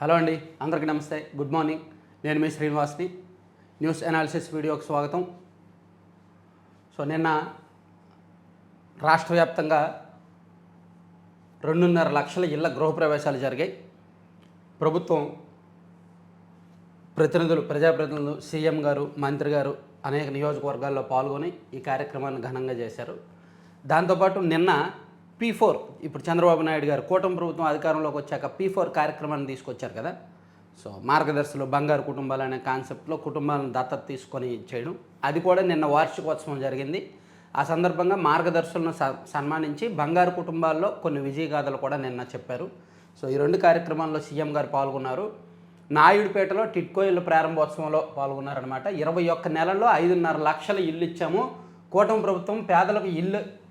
Hello అండి, అందరికీ నమస్తే. Good morning. నేను మీ శ్రీనివాస్ని. న్యూస్ అనాలిసిస్ వీడియోకి స్వాగతం. నిన్న రాష్ట్ర వ్యాప్తంగా 2.5 లక్షల ఇళ్ల గృహప్రవేశాలు జరిగాయి. ప్రభుత్వం ప్రజాప్రతినిధులు, సీఎం గారు, మంత్రి గారు అనేక నియోజకవర్గాల్లో పాల్గొని ఈ కార్యక్రమాన్ని ఘనంగా చేశారు. దాంతోపాటు నిన్న P4, ఇప్పుడు చంద్రబాబు నాయుడు గారు కూటమి ప్రభుత్వం అధికారంలోకి వచ్చాక P4 కార్యక్రమాన్ని తీసుకొచ్చారు కదా. మార్గదర్శులు బంగారు కుటుంబాలు అనే కాన్సెప్ట్లో కుటుంబాలను దత్తత తీసుకొని చేయడం, అది కూడా నిన్న వార్షికోత్సవం జరిగింది. ఆ సందర్భంగా మార్గదర్శులను సన్మానించి బంగారు కుటుంబాల్లో కొన్ని విజయగాథలు కూడా నిన్న చెప్పారు. ఈ రెండు కార్యక్రమాల్లో సీఎం గారు పాల్గొన్నారు. నాయుడుపేటలో టిట్కో ఇల్లు ప్రారంభోత్సవంలో పాల్గొన్నారనమాట. 21 నెలల్లో 5.5 లక్షల ఇల్లు ఇచ్చాము. కూటమి ప్రభుత్వం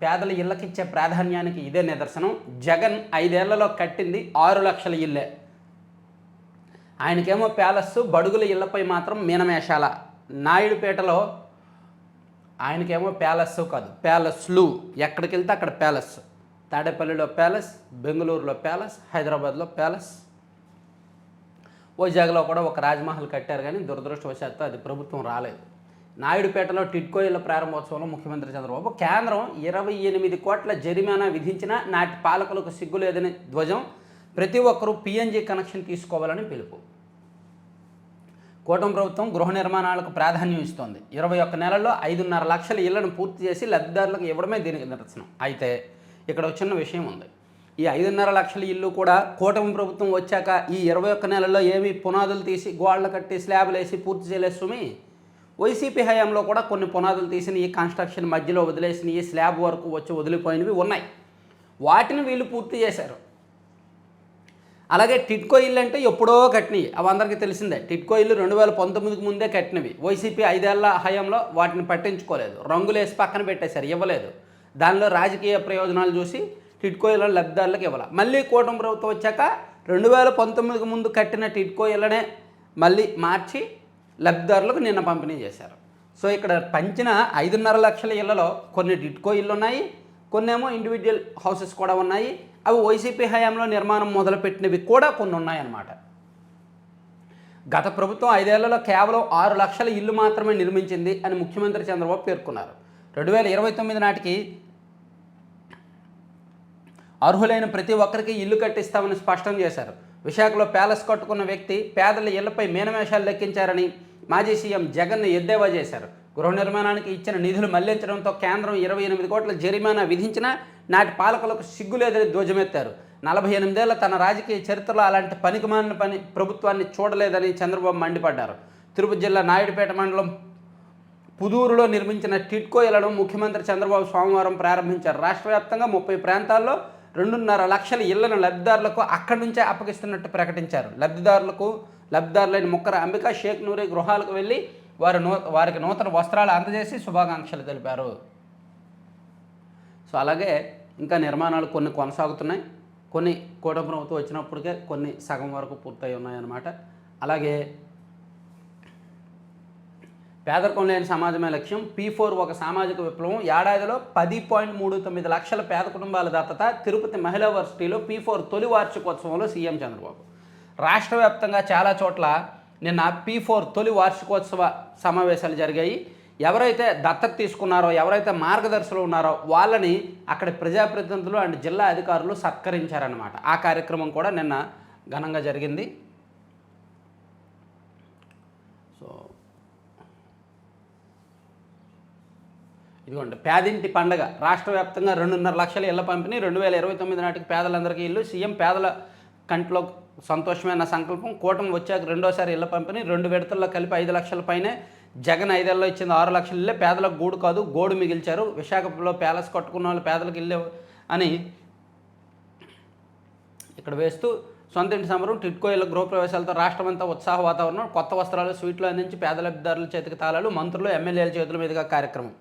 పేదల ఇళ్ళకిచ్చే ప్రాధాన్యానికి ఇదే నిదర్శనం. జగన్ 5 ఏళ్లలో కట్టింది 6 లక్షల ఇల్లే. ఆయనకేమో ప్యాలెస్, బడుగుల ఇళ్లపై మాత్రం మీనమేషాల. నాయుడుపేటలో ఆయనకేమో ప్యాలెస్ కాదు, ప్యాలెస్లు. ఎక్కడికి వెళ్తే అక్కడ ప్యాలెస్. తాడేపల్లిలో ప్యాలెస్, బెంగళూరులో ప్యాలెస్, హైదరాబాద్లో ప్యాలెస్, వైజాగ్లో కూడా ఒక రాజ్మహల్ కట్టారు. కానీ దురదృష్టవశాత్తు అది ప్రభుత్వం రాలేదు. నాయుడుపేటలో టిట్కో ఇళ్ల ప్రారంభోత్సవంలో ముఖ్యమంత్రి చంద్రబాబు కేంద్రం 28 కోట్ల జరిమానా విధించిన నాటి పాలకులకు సిగ్గులేదని ధ్వజం. ప్రతి ఒక్కరూ PNG కనెక్షన్ తీసుకోవాలని పిలుపు. కూటమి ప్రభుత్వం గృహ నిర్మాణాలకు ప్రాధాన్యం ఇస్తోంది. 21 నెలల్లో 5.5 లక్షల ఇళ్లను పూర్తి చేసి లబ్ధిదారులకు ఇవ్వడమే దీనికి నిదర్శనం. అయితే ఇక్కడ ఒక చిన్న విషయం ఉంది. ఈ 5.5 లక్షల ఇల్లు కూడా కూటమి ప్రభుత్వం వచ్చాక ఈ 21 నెలల్లో ఏమీ పునాదులు తీసి గోడలు కట్టి స్లాబ్లు వేసి పూర్తి చేయలేదు సుమి. వైసీపీ హయాంలో కూడా కొన్ని పునాదులు తీసిన ఈ కన్స్ట్రక్షన్ మధ్యలో వదిలేసిన ఈ స్లాబ్ వరకు వచ్చి వదిలిపోయినవి ఉన్నాయి. వాటిని వీళ్ళు పూర్తి చేశారు. అలాగే టిట్కో ఇల్లు అంటే ఎప్పుడో కట్టినవి, అవి అందరికీ తెలిసిందే. టిట్కో ఇల్లు 2019కి ముందే కట్టినవి. వైసీపీ 5 ఏళ్ల హయాంలో వాటిని పట్టించుకోలేదు, రంగులేసి పక్కన పెట్టేశారు, ఇవ్వలేదు. దానిలో రాజకీయ ప్రయోజనాలు చూసి టిట్కో ఇళ్ళని లబ్ధిదారులకు ఇవ్వాలి. మళ్ళీ కూటమి ప్రభుత్వం వచ్చాక 2019కి ముందు కట్టిన టిట్కో ఇళ్ళనే మళ్ళీ మార్చి లబ్ధిదారులకు నిన్న పంపిణీ చేశారు. ఇక్కడ పంచిన 5.5 లక్షల ఇళ్లలో కొన్ని టిట్కో ఇళ్ళు ఉన్నాయి, కొన్ని ఏమో ఇండివిజువల్ హౌసెస్ కూడా ఉన్నాయి. అవి వైసీపీ హయాంలో నిర్మాణం మొదలుపెట్టినవి కూడా కొన్ని ఉన్నాయన్నమాట. గత ప్రభుత్వం 5 ఏళ్లలో కేవలం 6 లక్షల ఇల్లు మాత్రమే నిర్మించింది అని ముఖ్యమంత్రి చంద్రబాబు పేర్కొన్నారు. 2029 నాటికి అర్హులైన ప్రతి ఒక్కరికి ఇల్లు కట్టిస్తామని స్పష్టం చేశారు. విశాఖలో ప్యాలెస్ కట్టుకున్న వ్యక్తి పేదల ఇళ్లపై మీనమేషాలు లెక్కించారని మాజీ సీఎం జగన్ ఎద్దేవా చేశారు. గృహ నిర్మాణానికి ఇచ్చిన నిధులు మళ్లించడంతో కేంద్రం 28 కోట్ల జరిమానా విధించినా నాటి పాలకులకు సిగ్గులేదని ధ్వజమెత్తారు. 48 ఏళ్ల తన రాజకీయ చరిత్రలో అలాంటి పనికిమాలిన ప్రభుత్వాన్ని చూడలేదని చంద్రబాబు మండిపడ్డారు. తిరుపతి జిల్లా నాయుడుపేట మండలం పుదూరులో నిర్మించిన టిట్కో ఇళ్లను ముఖ్యమంత్రి చంద్రబాబు సోమవారం ప్రారంభించారు. రాష్ట్ర వ్యాప్తంగా 30 ప్రాంతాల్లో 2.5 లక్షల ఇళ్లను లబ్ధిదారులకు అక్కడి నుంచే అప్పగిస్తున్నట్టు ప్రకటించారు. లబ్ధిదారులైన ముక్కర అంబికా షేక్ నూరి గృహాలకు వెళ్ళి వారికి నూతన వస్త్రాలు అందజేసి శుభాకాంక్షలు తెలిపారు. అలాగే ఇంకా నిర్మాణాలు కొన్ని కొనసాగుతున్నాయి. కొన్ని కూటమి ప్రభుత్వం వచ్చినప్పటికే కొన్ని సగం వరకు పూర్తయి ఉన్నాయన్నమాట. అలాగే పేదరికం లేని సమాజమే లక్ష్యం. P4 ఒక సామాజిక విప్లవం. ఏడాదిలో 10.39 లక్షల పేద కుటుంబాల దత్తత. తిరుపతి మహిళా వర్సిటీలో P4 తొలి వార్షికోత్సవంలో సీఎం చంద్రబాబు. రాష్ట్ర వ్యాప్తంగా చాలా చోట్ల నిన్న P4 తొలి వార్షికోత్సవ సమావేశాలు జరిగాయి. ఎవరైతే దత్తత తీసుకున్నారో, ఎవరైతే మార్గదర్శులు ఉన్నారో వాళ్ళని అక్కడి ప్రజాప్రతినిధులు అండ్ జిల్లా అధికారులు సత్కరించారన్నమాట. ఆ కార్యక్రమం కూడా నిన్న ఘనంగా జరిగింది. ఇదిగోండి, పేదింటి పండగ. రాష్ట్ర వ్యాప్తంగా 2.5 లక్షల ఇళ్ల పంపిణీ. 2029 నాటికి పేదలందరికీ ఇల్లు. సీఎం పేదల కంట్లో సంతోషమైన సంకల్పం. కూటమి వచ్చాక రెండోసారి ఇళ్ల పంపిణీ. 2 విడతల్లో కలిపి 5 లక్షల పైనే. జగన్ 5 ఏళ్లలో ఇచ్చింది 6 లక్షల ఇల్లే. పేదలకు గూడు కాదు గోడు మిగిల్చారు. విశాఖలో ప్యాలెస్ కట్టుకున్న వాళ్ళు పేదలకు ఇల్లే అని ఇక్కడ వేస్తూ సొంత ఇంటి సంబరం. టిట్కో ఇళ్ల గృహప్రవేశాలతో రాష్ట్రమంతా ఉత్సాహ వాతావరణం. కొత్త వస్త్రాలు, స్వీట్లు అందించి పేద లబ్ధిదారుల చేతికి తాళాలు. మంత్రులు, ఎమ్మెల్యేల చేతుల మీదుగా కార్యక్రమం.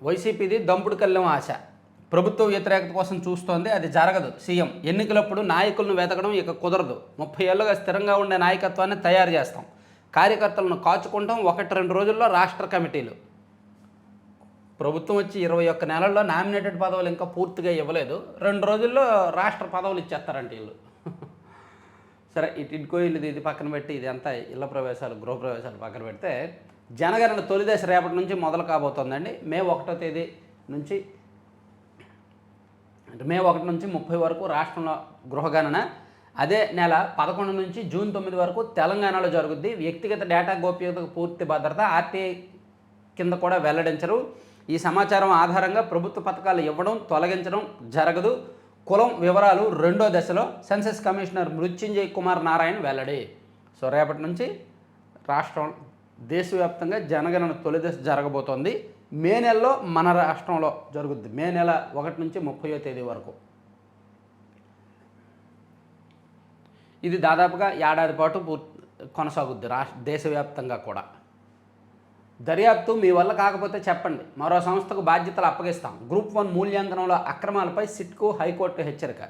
వైసీపీది దంపుడు కళ్ళెం ఆశ. ప్రభుత్వ వ్యతిరేకత కోసం చూస్తోంది, అది జరగదు. సీఎం ఎన్నికలప్పుడు నాయకులను వెతకడం ఇక కుదరదు. 30 ఏళ్లుగా స్థిరంగా ఉండే నాయకత్వాన్ని తయారు చేస్తాం. కార్యకర్తలను కాచుకుంటాం. 1-2 రోజుల్లో రాష్ట్ర కమిటీలు. ప్రభుత్వం వచ్చి 21 నెలల్లో నామినేటెడ్ పదవులు ఇంకా పూర్తిగా ఇవ్వలేదు. 2 రోజుల్లో రాష్ట్ర పదవులు ఇచ్చేస్తారంట వీళ్ళు. సరే, ఇటుకో ఇల్లు ఇది పక్కన పెట్టి ఇది అంతా ఇళ్ల ప్రవేశాలు గృహప్రవేశాలు పక్కన పెడితే జనగణన తొలి దశ రేపటి నుంచి మొదలు కాబోతోందండి. మే 1వ తేదీ నుంచి మే 1 నుంచి 30 వరకు రాష్ట్రంలో గృహగణన. అదే నెల 11 నుంచి జూన్ 9 వరకు తెలంగాణలో జరుగుద్ది. వ్యక్తిగత డేటా గోప్యతకు పూర్తి భద్రత ఆర్టీఐ కింద కూడా వెల్లడించరు. ఈ సమాచారం ఆధారంగా ప్రభుత్వ పథకాలు ఇవ్వడం తొలగించడం జరగదు. కులం వివరాలు 2వ దశలో సెన్సస్ కమిషనర్ మృత్యుంజయ్ కుమార్ నారాయణ వెల్లడి. సో రేపటి నుంచి రాష్ట్రం దేశవ్యాప్తంగా జనగణన తొలి దశ జరగబోతోంది. మే నెలలో మన రాష్ట్రంలో జరుగుద్ది. మే నెల 1 నుంచి 30వ తేదీ వరకు. ఇది దాదాపుగా ఏడాది పాటు కొనసాగుద్ది దేశవ్యాప్తంగా కూడా. దర్యాప్తు మీ వల్ల కాకపోతే చెప్పండి, మరో సంస్థకు బాధ్యతలు అప్పగిస్తాం. గ్రూప్ 1 మూల్యాంకనంలో అక్రమాలపై సిట్కు హైకోర్టు హెచ్చరిక.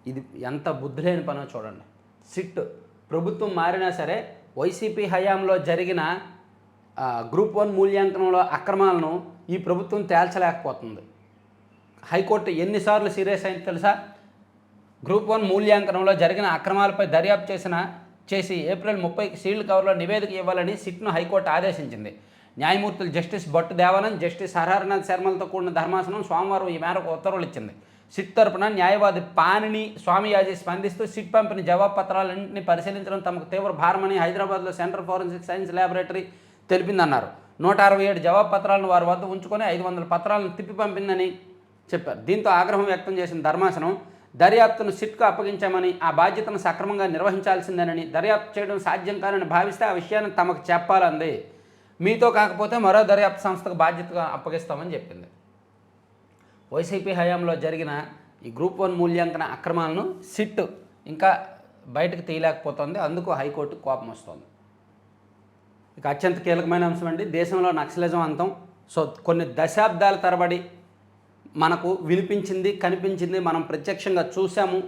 ఇది ఎంత బుద్ధి లేని పనో చూడండి. సిట్ ప్రభుత్వం మారినా సరే వైసీపీ హయాంలో జరిగిన గ్రూప్ 1 మూల్యాంకనంలో అక్రమాలను ఈ ప్రభుత్వం తేల్చలేకపోతుంది. హైకోర్టు ఎన్నిసార్లు సీరియస్ అయింది తెలుసా? గ్రూప్ 1 మూల్యాంకనంలో జరిగిన అక్రమాలపై దర్యాప్తు చేసి ఏప్రిల్ 30కి సీల్డ్ కవర్లో నివేదిక ఇవ్వాలని సిట్ను హైకోర్టు ఆదేశించింది. న్యాయమూర్తులు జస్టిస్ భట్టు దేవానంద్, జస్టిస్ హరహరనాథ్ శర్మలతో కూడిన ధర్మాసనం సోమవారం ఈ మేరకు ఉత్తర్వులు ఇచ్చింది. సిట్ తరపున న్యాయవాది పాణిని స్వామియాజీ స్పందిస్తూ సిట్ పంపిన జవాబు పత్రాలన్నింటినీ పరిశీలించడం తమకు తీవ్ర భారమని హైదరాబాద్లో సెంట్రల్ ఫోరెన్సిక్ సైన్స్ ల్యాబొరేటరీ తెలిపిందన్నారు. 167 జవాబు పత్రాలను వారి వద్ద ఉంచుకొని 500 పత్రాలను తిప్పి పంపిందని చెప్పారు. దీంతో ఆగ్రహం వ్యక్తం చేసిన ధర్మాసనం దర్యాప్తును సిట్కు అప్పగించామని, ఆ బాధ్యతను సక్రమంగా నిర్వహించాల్సిందేనని, దర్యాప్తు చేయడం సాధ్యం కాదని భావిస్తే ఆ విషయాన్ని తమకు చెప్పాలంది. మీతో కాకపోతే మరో దర్యాప్తు సంస్థకు బాధ్యతగా అప్పగిస్తామని చెప్పింది. వైసీపీ హయాంలో జరిగిన ఈ గ్రూప్ 1 మూల్యాంకన అక్రమాలను సిట్ ఇంకా బయటకు తీయలేకపోతుంది. అందుకు హైకోర్టుకు కోపం వస్తుంది. ఇక అత్యంత కీలకమైన అంశం అండి, దేశంలో నక్సలిజం అంతం. సో కొన్ని దశాబ్దాల తరబడి మనకు వినిపించింది, కనిపించింది, మనం ప్రత్యక్షంగా చూసాము.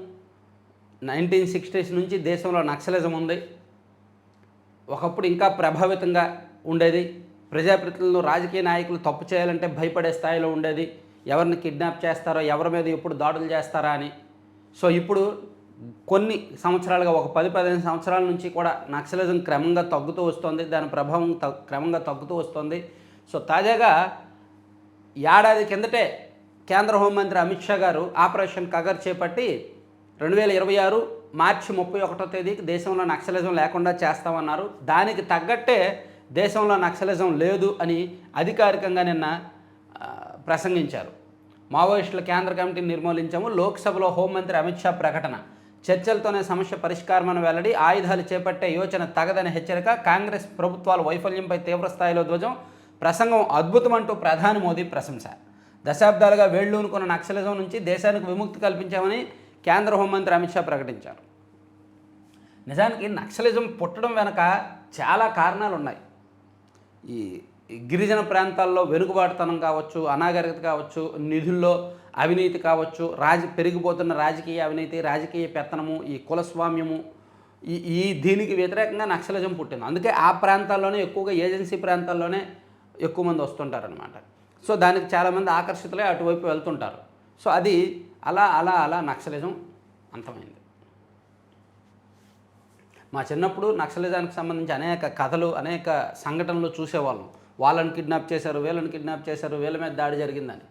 1960s నుంచి దేశంలో నక్సలిజం ఉంది. ఒకప్పుడు ఇంకా ప్రభావితంగా ఉండేది. ప్రజాప్రతినిధులు రాజకీయ నాయకులు తప్పు చేయాలంటే భయపడే స్థాయిలో ఉండేది. ఎవరిని కిడ్నాప్ చేస్తారో, ఎవరి మీద ఎప్పుడు దాడులు చేస్తారా అని. సో ఇప్పుడు కొన్ని సంవత్సరాలుగా ఒక 10-15 సంవత్సరాల నుంచి కూడా నక్సలిజం క్రమంగా తగ్గుతూ వస్తుంది. దాని ప్రభావం క్రమంగా తగ్గుతూ వస్తుంది. సో తాజాగా ఏడాది కిందటే కేంద్ర హోంమంత్రి అమిత్ షా గారు ఆపరేషన్ కగర్ చేపట్టి 2026 మార్చి 31వ తేదీకి దేశంలో నక్సలిజం లేకుండా చేస్తామన్నారు. దానికి తగ్గట్టే దేశంలో నక్సలిజం లేదు అని అధికారికంగా నిన్న ప్రసంగించారు. మావోయిస్టుల కేంద్ర కమిటీని నిర్మూలించాము. లోక్సభలో హోంమంత్రి అమిత్ షా ప్రకటన. చర్చలతోనే సమస్య పరిష్కారమని వెల్లడి. ఆయుధాలు చేపట్టే యోచన తగదని హెచ్చరిక. కాంగ్రెస్ ప్రభుత్వాల వైఫల్యంపై తీవ్రస్థాయిలో ధ్వజం. ప్రసంగం అద్భుతమంటూ ప్రధాని మోదీ ప్రశంస. దశాబ్దాలుగా వేళ్లూనుకున్న నక్సలిజం నుంచి దేశానికి విముక్తి కల్పించామని కేంద్ర హోంమంత్రి అమిత్ షా ప్రకటించారు. నిజానికి నక్సలిజం పుట్టడం వెనక చాలా కారణాలు ఉన్నాయి. ఈ గిరిజన ప్రాంతాల్లో వెనుకబాటుతనం కావచ్చు, అనాగరికత కావచ్చు, నిధుల్లో అవినీతి కావచ్చు, పెరిగిపోతున్న రాజకీయ అవినీతి, రాజకీయ పెత్తనము, ఈ కులస్వామ్యము, ఈ దీనికి వ్యతిరేకంగా నక్సలిజం పుట్టింది. అందుకే ఆ ప్రాంతాల్లోనే ఎక్కువగా ఏజెన్సీ ప్రాంతాల్లోనే ఎక్కువ మంది వస్తుంటారనమాట. సో దానికి చాలామంది ఆకర్షితులై అటువైపు వెళ్తుంటారు. సో అది అలా అలా అలా నక్సలిజం అంతమైంది. మా చిన్నప్పుడు నక్సలిజానికి సంబంధించి అనేక కథలు, అనేక సంఘటనలు చూసేవాళ్ళం. వాళ్ళని కిడ్నాప్ చేశారు, వీళ్ళని కిడ్నాప్ చేశారు, వీళ్ళ మీద దాడి జరిగిందని.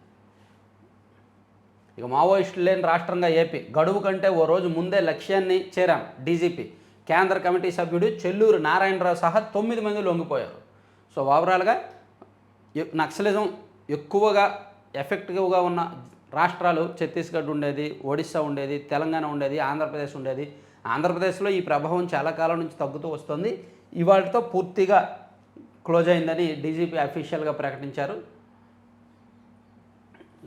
ఇక మావోయిస్టులు లేని రాష్ట్రంగా ఏపీ. గడువు కంటే ఓ రోజు ముందే లక్ష్యాన్ని చేరాం. డీజీపీ కేంద్ర కమిటీ సభ్యుడు చెల్లూరు నారాయణరావు సహా 9 మంది లొంగిపోయారు. సో ఓవరాల్గా నక్సలిజం ఎక్కువగా ఎఫెక్టివ్గా ఉన్న రాష్ట్రాలు ఛత్తీస్గఢ్ ఉండేది, ఒడిశా ఉండేది, తెలంగాణ ఉండేది, ఆంధ్రప్రదేశ్ ఉండేది. ఆంధ్రప్రదేశ్లో ఈ ప్రభావం చాలా కాలం నుంచి తగ్గుతూ వస్తుంది. ఇవాళతో పూర్తిగా క్లోజ్ అయిందని డీజీపీ అఫీషియల్గా ప్రకటించారు.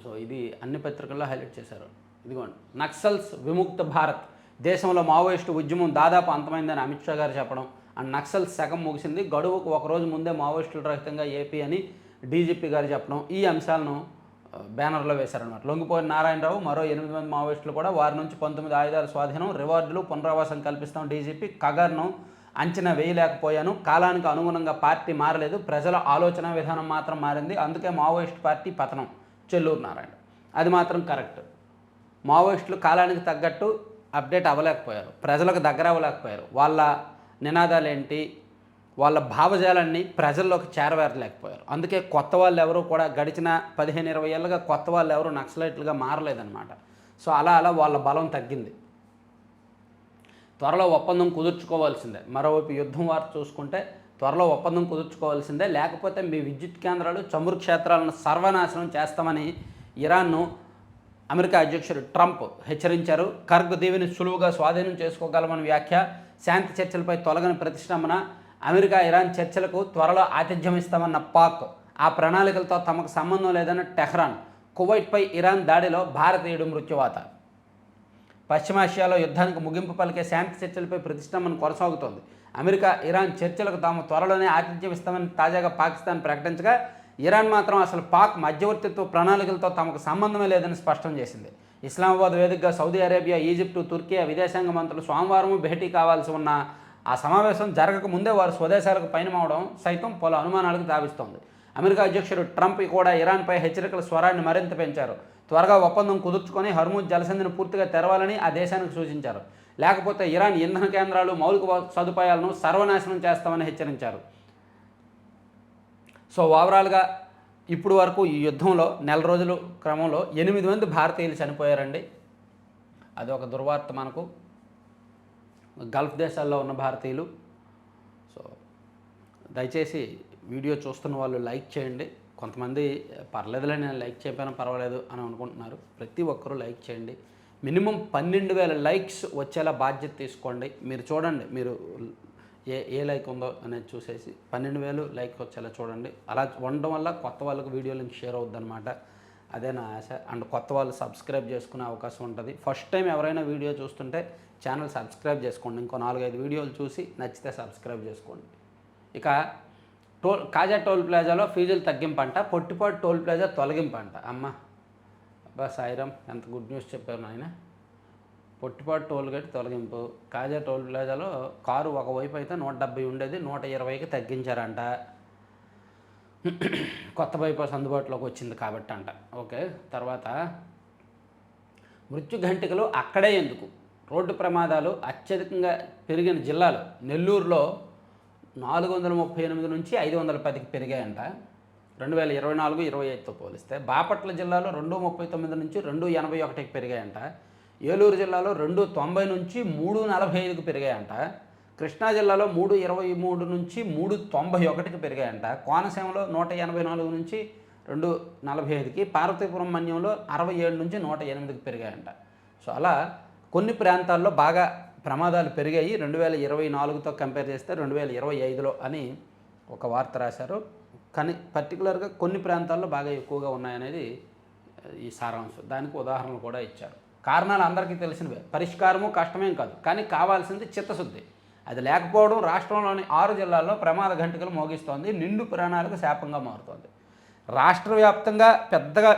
సో ఇది అన్ని పత్రికల్లో హైలైట్ చేశారు. ఇదిగోండి, నక్సల్స్ విముక్త భారత్. దేశంలో మావోయిస్టు ఉద్యమం దాదాపు అంతమైందని అమిత్ షా గారు చెప్పడం. అండ్ నక్సల్స్ సగం ముగిసింది, గడువుకు ఒకరోజు ముందే మావోయిస్టుల రహితంగా ఏపీ అని డీజీపీ గారు చెప్పడం. ఈ అంశాలను బ్యానర్లో వేశారనమాట. లొంగిపోయిన నారాయణరావు, మరో 8 మంది మావోయిస్టులు కూడా. వారి నుంచి 19 ఆయుధాల స్వాధీనం, రివార్డులు, పునరావాసం కల్పిస్తాం. డీజీపీ కగర్ను అంచనా వేయలేకపోయాను. కాలానికి అనుగుణంగా పార్టీ మారలేదు, ప్రజల ఆలోచన విధానం మాత్రం మారింది. అందుకే మావోయిస్ట్ పార్టీ పతనం. చెల్లూరు నారాయణ. అది మాత్రం కరెక్ట్. మావోయిస్టులు కాలానికి తగ్గట్టు అప్డేట్ అవ్వలేకపోయారు, ప్రజలకు దగ్గర అవ్వలేకపోయారు. వాళ్ళ నినాదాలు ఏంటి, వాళ్ళ భావజాలాన్ని ప్రజల్లోకి చేరవేరలేకపోయారు. అందుకే కొత్త వాళ్ళు ఎవరు కూడా గడిచిన 15-20 ఏళ్ళుగా కొత్త వాళ్ళు ఎవరు నక్సలైట్లుగా మారలేదన్నమాట. సో అలా అలా వాళ్ళ బలం తగ్గింది. త్వరలో ఒప్పందం కుదుర్చుకోవాల్సిందే. మరోవైపు యుద్ధం వార్త చూసుకుంటే త్వరలో ఒప్పందం కుదుర్చుకోవాల్సిందే, లేకపోతే మీ విద్యుత్ కేంద్రాలు, చమురు క్షేత్రాలను సర్వనాశనం చేస్తామని ఇరాన్ను అమెరికా అధ్యక్షుడు ట్రంప్ హెచ్చరించారు. కర్గ్ దీవిని సులువుగా స్వాధీనం చేసుకోగలమని వ్యాఖ్య. శాంతి చర్చలపై తొలగని ప్రతిష్టంభన. అమెరికా ఇరాన్ చర్చలకు త్వరలో ఆతిథ్యం ఇస్తామన్న పాక్. ఆ ప్రణాళికలతో తమకు సంబంధం లేదన్న టెహ్రాన్. కువైట్పై ఇరాన్ దాడిలో భారతీయుడు మృత్యువాత. పశ్చిమాసియాలో యుద్ధానికి ముగింపు పలికే శాంతి చర్చలపై ప్రతిష్టంభన కొనసాగుతోంది. అమెరికా ఇరాన్ చర్చలకు తాము త్వరలోనే ఆతిథ్యం ఇస్తామని తాజాగా పాకిస్తాన్ ప్రకటించగా, ఇరాన్ మాత్రం అసలు పాక్ మధ్యవర్తిత్వ ప్రణాళికలతో తమకు సంబంధమే లేదని స్పష్టం చేసింది. ఇస్లామాబాద్ వేదికగా సౌదీ అరేబియా, ఈజిప్టు, తుర్కియా విదేశాంగ మంత్రులు సోమవారం భేటీ కావాల్సి ఉన్న ఆ సమావేశం జరగక ముందే వారు స్వదేశాలకు పయనమవడం సైతం పలు అనుమానాలకు తావిస్తోంది. అమెరికా అధ్యక్షుడు ట్రంప్ కూడా ఇరాన్పై హెచ్చరికల స్వరాన్ని మరింత పెంచారు. త్వరగా ఒప్పందం కుదుర్చుకొని హర్ముజ్ జలసంధిని పూర్తిగా తెరవాలని ఆ దేశానికి సూచించారు. లేకపోతే ఇరాన్ ఇంధన కేంద్రాలు, మౌలిక సదుపాయాలను సర్వనాశనం చేస్తామని హెచ్చరించారు. సో ఓవరాల్గా ఇప్పుడు వరకు ఈ యుద్ధంలో నెల రోజుల క్రమంలో 8 మంది భారతీయులు చనిపోయారండి. అది ఒక దుర్వార్త మనకు. గల్ఫ్ దేశాల్లో ఉన్న భారతీయులు. సో దయచేసి వీడియో చూస్తున్న వాళ్ళు లైక్ చేయండి. కొంతమంది పర్లేదులే, నేను లైక్ చేయకపోయినా పర్వాలేదు అని అనుకుంటున్నారు. ప్రతి ఒక్కరూ లైక్ చేయండి. మినిమం 12,000 లైక్స్ వచ్చేలా బాధ్యత తీసుకోండి. మీరు చూడండి, మీరు ఏ లైక్ ఉందో అనేది చూసేసి 12,000 లైక్ వచ్చేలా చూడండి. అలా ఉండడం వల్ల కొత్త వాళ్ళకి వీడియో లింక్ షేర్ అవుద్ది అనమాట. అదే నా ఆశ. అండ్ కొత్త వాళ్ళు సబ్స్క్రైబ్ చేసుకునే అవకాశం ఉంటుంది. ఫస్ట్ టైం ఎవరైనా వీడియో చూస్తుంటే ఛానల్ సబ్స్క్రైబ్ చేసుకోండి. ఇంకో 4-5 వీడియోలు చూసి నచ్చితే సబ్స్క్రైబ్ చేసుకోండి. ఇక కాజా టోల్ ప్లాజాలో ఫీజులు తగ్గింపంట, పొట్టిపాటు టోల్ ప్లాజా తొలగింపంట. అమ్మ అబ్బా సాయిరామ్, ఎంత గుడ్ న్యూస్ చెప్పారు నాయన. పొట్టిపాటు టోల్ గేట్ తొలగింపు. కాజా టోల్ ప్లాజాలో కారు ఒకవైపు అయితే 170 ఉండేది, 120కి తగ్గించారంట. కొత్త బైపాస్ అందుబాటులోకి వచ్చింది కాబట్టి అంట. ఓకే. తర్వాత మృత్యు ఘంటికలు అక్కడే ఎందుకు? రోడ్డు ప్రమాదాలు అత్యధికంగా పెరిగిన జిల్లాలు. నెల్లూరులో 438 నుంచి 510కి పెరిగాయంట 2024-25తో పోలిస్తే. బాపట్ల జిల్లాలో 239 నుంచి 281కి పెరిగాయంట. ఏలూరు జిల్లాలో 290 నుంచి 345కి పెరిగాయంట. కృష్ణా జిల్లాలో 323 నుంచి 391కి పెరిగాయంట. కోనసీమలో 184 నుంచి 245కి, పార్వతీపురం మన్యంలో 67 నుంచి 108కి పెరిగాయంట. సో అలా కొన్ని ప్రాంతాల్లో బాగా ప్రమాదాలు పెరిగాయి 2024తో కంపేర్ చేస్తే 2025లో అని ఒక వార్త రాశారు. కానీ పర్టికులర్గా కొన్ని ప్రాంతాల్లో బాగా ఎక్కువగా ఉన్నాయనేది ఈ సారాంశం. దానికి ఉదాహరణలు కూడా ఇచ్చారు. కారణాలు అందరికీ తెలిసినవే. పరిష్కారము కష్టమేం కాదు, కానీ కావాల్సింది చిత్తశుద్ధి. అది లేకపోవడం రాష్ట్రంలోని 6 జిల్లాల్లో ప్రమాద ఘంటికలు మోగిస్తోంది. నిండు ప్రాణాలకు శాపంగా మారుతోంది. రాష్ట్ర వ్యాప్తంగా పెద్దగా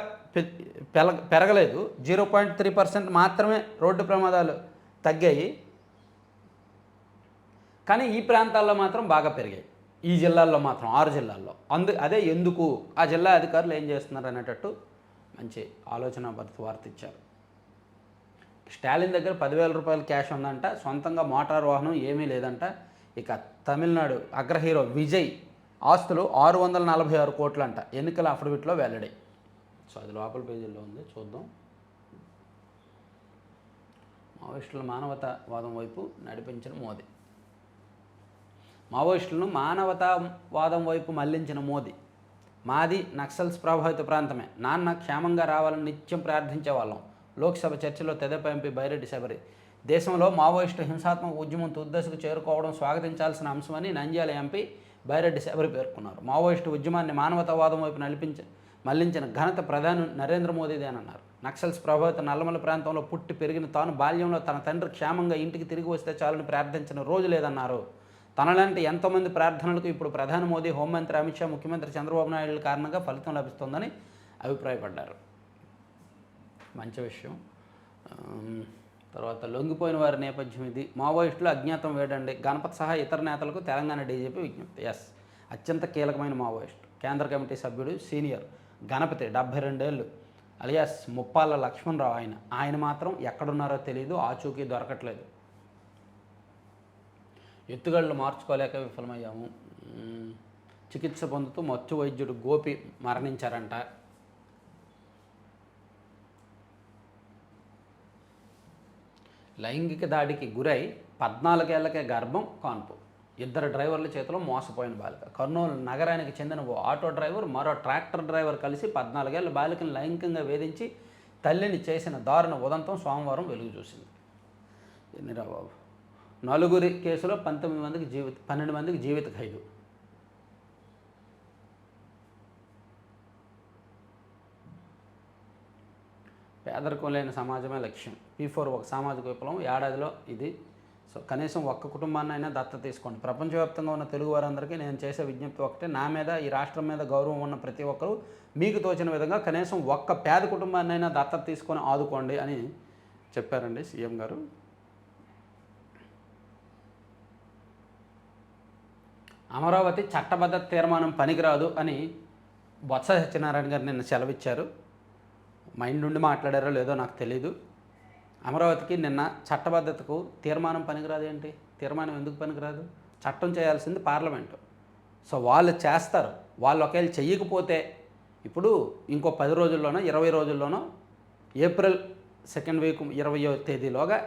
పెరగలేదు, 0.3% మాత్రమే రోడ్డు ప్రమాదాలు తగ్గాయి. కానీ ఈ ప్రాంతాల్లో మాత్రం బాగా పెరిగాయి. ఈ జిల్లాల్లో మాత్రం 6 జిల్లాల్లో. అదే ఎందుకు, ఆ జిల్లా అధికారులు ఏం చేస్తున్నారు అనేటట్టు మంచి ఆలోచన వార్త ఇచ్చారు. స్టాలిన్ దగ్గర 10,000 రూపాయలు క్యాష్ ఉందంట, సొంతంగా మోటార్ వాహనం ఏమీ లేదంట. ఇక తమిళనాడు అగ్ర హీరో విజయ్ ఆస్తులు 646 కోట్లంట, ఎన్నికల అఫిడవిట్లో వెల్లడి. సో అది లోపల పేజీల్లో ఉంది, చూద్దాం. మావోయిస్టుల మానవతావాదం వైపు నడిపించిన మోదీ. మావోయిస్టులను మానవతావాదం వైపు మళ్లించిన మోదీ. మాది నక్సల్స్ ప్రభావిత ప్రాంతమే, నాన్న క్షేమంగా రావాలని నిత్యం ప్రార్థించేవాళ్ళం. లోక్సభ చర్చలో తెదేపా ఎంపీ బైరెడ్డి శబరి. దేశంలో మావోయిస్టు హింసాత్మక ఉద్యమం తుద్దశకు చేరుకోవడం స్వాగతించాల్సిన అంశమని నంద్యాల ఎంపీ బైరెడ్డి శబరి పేర్కొన్నారు. మావోయిస్టు ఉద్యమాన్ని మానవతావాదం వైపు మళ్లించిన ఘనత ప్రధాని నరేంద్ర మోదీదేనన్నారు. నక్సల్స్ ప్రభావిత నల్లమల ప్రాంతంలో పుట్టి పెరిగిన తాను బాల్యంలో తన తండ్రి క్షేమంగా ఇంటికి తిరిగి వస్తే చాలని ప్రార్థించిన రోజు లేదన్నారు. తనలాంటి ఎంతోమంది ప్రార్థనలకు ఇప్పుడు ప్రధాని మోదీ, హోంమంత్రి అమిత్ షా, ముఖ్యమంత్రి చంద్రబాబు నాయుడుల కారణంగా ఫలితం లభిస్తోందని అభిప్రాయపడ్డారు. మంచి విషయం. తర్వాత లొంగిపోయిన వారి నేపథ్యం ఇది. మావోయిస్టులు అజ్ఞాతం వేడండి. గణపతి సహా ఇతర నేతలకు తెలంగాణ డీజీపీ విజ్ఞప్తి. ఎస్, అత్యంత కీలకమైన మావోయిస్టు, కేంద్ర కమిటీ సభ్యుడు, సీనియర్ గణపతి, 72 ఏళ్ళు, అలియాస్ ముప్పాళ్ళ లక్ష్మణరావు. ఆయన మాత్రం ఎక్కడున్నారో తెలియదు, ఆచూకీ దొరకట్లేదు. ఎత్తుగడలు మార్చుకోలేక విఫలమయ్యాము. చికిత్స పొందుతూ మత్తు వైద్యుడు గోపి మరణించారంట. లైంగిక దాడికి గురై 14 ఏళ్లకే గర్భం, కాన్పు. 2 డ్రైవర్ల చేతిలో మోసపోయిన బాలిక. కర్నూలు నగరానికి చెందిన ఓ ఆటో డ్రైవర్, మరో ట్రాక్టర్ డ్రైవర్ కలిసి 14 ఏళ్ల బాలికను లైంగికంగా వేధించి తల్లిని చేసిన దారుణ ఉదంతం సోమవారం వెలుగు చూసింది. ఎన్నిరా బాబు, 4 కేసులో 12 మందికి జీవిత ఖైదు. పేదరికం లేని సమాజమే లక్ష్యం. P4 ఒక సామాజిక విప్లవం. ఏడాదిలో ఇది. సో కనీసం ఒక్క కుటుంబాన్ని అయినా దత్తత తీసుకోండి. ప్రపంచవ్యాప్తంగా ఉన్న తెలుగు వారందరికీ నేను చేసే విజ్ఞప్తి ఒకటే, నా మీద, ఈ రాష్ట్రం మీద గౌరవం ఉన్న ప్రతి ఒక్కరూ మీకు తోచిన విధంగా కనీసం ఒక్క పేద కుటుంబాన్ని అయినా దత్తత తీసుకొని ఆదుకోండి అని చెప్పారండి సీఎం గారు. అమరావతి చట్టబద్ధ తీర్మానం పనికిరాదు అని బొత్స సత్యనారాయణ గారు నిన్న సెలవిచ్చారు. మైండ్ నుండి మాట్లాడారో లేదో నాకు తెలీదు. అమరావతికి నిన్న చట్టబద్ధతకు తీర్మానం పనికిరాదు ఏంటి? తీర్మానం ఎందుకు పనికిరాదు? చట్టం చేయాల్సింది పార్లమెంటు. సో వాళ్ళు చేస్తారు. వాళ్ళు ఒకవేళ చెయ్యకపోతే ఇప్పుడు ఇంకో 10 రోజుల్లోనో 20 రోజుల్లోనో ఏప్రిల్ 2nd వీక్ 20వ తేదీలోగా